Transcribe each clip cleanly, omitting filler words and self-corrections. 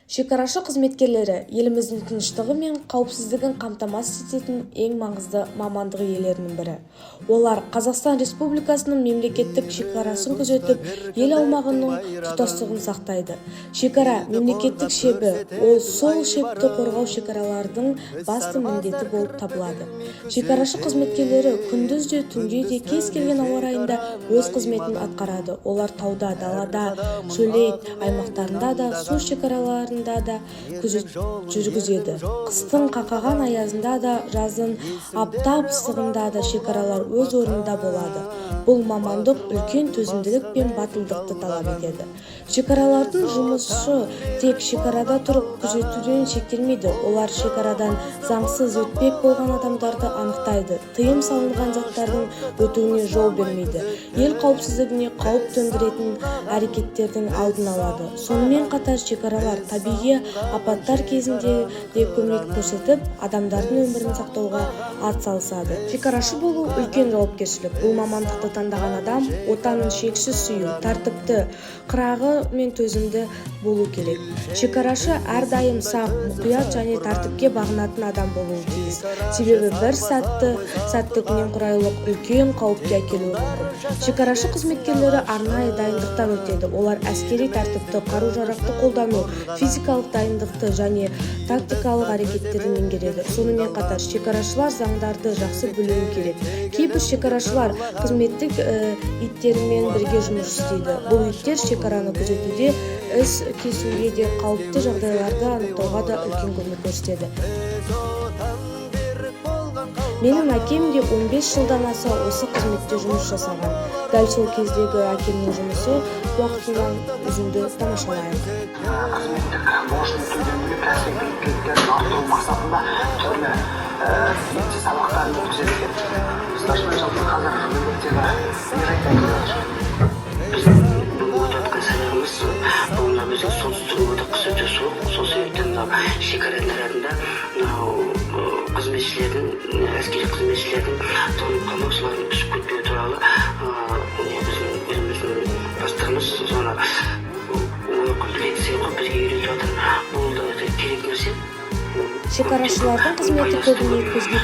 Шекарашы қызметкерлері еліміздің тыныштығы мен қауіпсіздігін қамтамасыз ететін ең маңызды мамандық иелерінің бірі. Олар Қазақстан Республикасының мемлекеттік шекарасын күзетіп, ел аумағының тұтастығын сақтайды. Шекара мемлекеттік шебі, ол сол шепті қорғау шекаралардың басты міндеті болып табылады. Шекарашы қызметкерлері күндіз де түнде де кез келген ауа райында өз қызметін атқарады. Олар тауда, далада, шөлейт аймақтарында да, су шекараларында да күзет жүргізеді. Қыстың қақаған аязында да, жаздың аптап ыстығында да шекаралар өз орнында болады. Бұл мамандық үлкен төзімділік пен батылдықты талап етеді. Шекаралардың жұмысы тек шекарада тұрып күзетуден шектелмейді. Олар шекарадан заңсыз өтпек болған адамдарды анықтайды, тыйым салынған заттардың өтуіне жол бермейді, ел қауіпсіздігіне қауіп төндіретін әрекеттердің алдын алады. Сонымен қатар шекаралар табиғи апаттар кезінде де көмек көрсетіп, адамдардың өмірін сақтауға атсалысады. Шекарашы болу үлкен жауапкершілік. Бұл мамандықты таңдаған адам отанын шексіз сүю, тәртіпті, қырағы мен төзімді болу керек. Шекарашы әрдайым сақ, мұқият және тәртіпке бағынатын адам болуы тиіс. Себебі бір сәттік немқұрайлылық үлкен қауіпке әкелуі мүмкін. Шекарашы қызметкерлері арнайы дайындықтан өтеді. Олар әскери тәртіпті, қару-жарақты қолдану, физикалық дайындықты және тактикалық әрекеттерді меңгереді. Сонымен қатар шекарашылар заңдарды жақсы білуі керек. Кейбір шекарашылар қызметтік иттермен бірге жұмыс істейді. Бұл иттер шекараны күзетуде, із кесуге де, қауіпті жағдайларды анықтауға да үлкен көмек көрсетеді. Менің әкем де 15 жылдан аса осы қызметте жұмыс жасаған. Дәл сол кездегі әкемнің жұмысы уақытынан үзінді тамашалайық. Қызметтік борышын өтеуден кәсіби біліктіліктерін арттыру мақсатында түрлі сабақтарын өткізеді. Старшина жалпы қазір мемлекеттегі біздің өтіп жатқан сайлауымыз бұнда біздің солтүстік өтіп күзету суық. Сол себептен шекара нарығында қызметшілердің, әскери қызметшілердің тоңып қалмаушылардың түсіп кетпеу туралы біздің бастығымыз соны лекция қойып бізге үйретіп жатыр. Бұл да керек нәрсе. Шекарашылардың қызметі көбіне көзге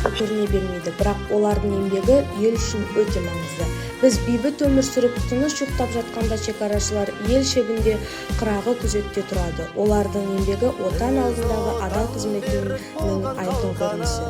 көріне бермейді, бірақ олардың еңбегі ел үшін өте маңызды. Біз бейбіт өмір сүріп, тыныш ұйықтап жатқанда шекарашылар ел шебінде қырағы күзетте тұрады. Олардың еңбегі отан алдындағы адал қызметінің айқын көрінісі.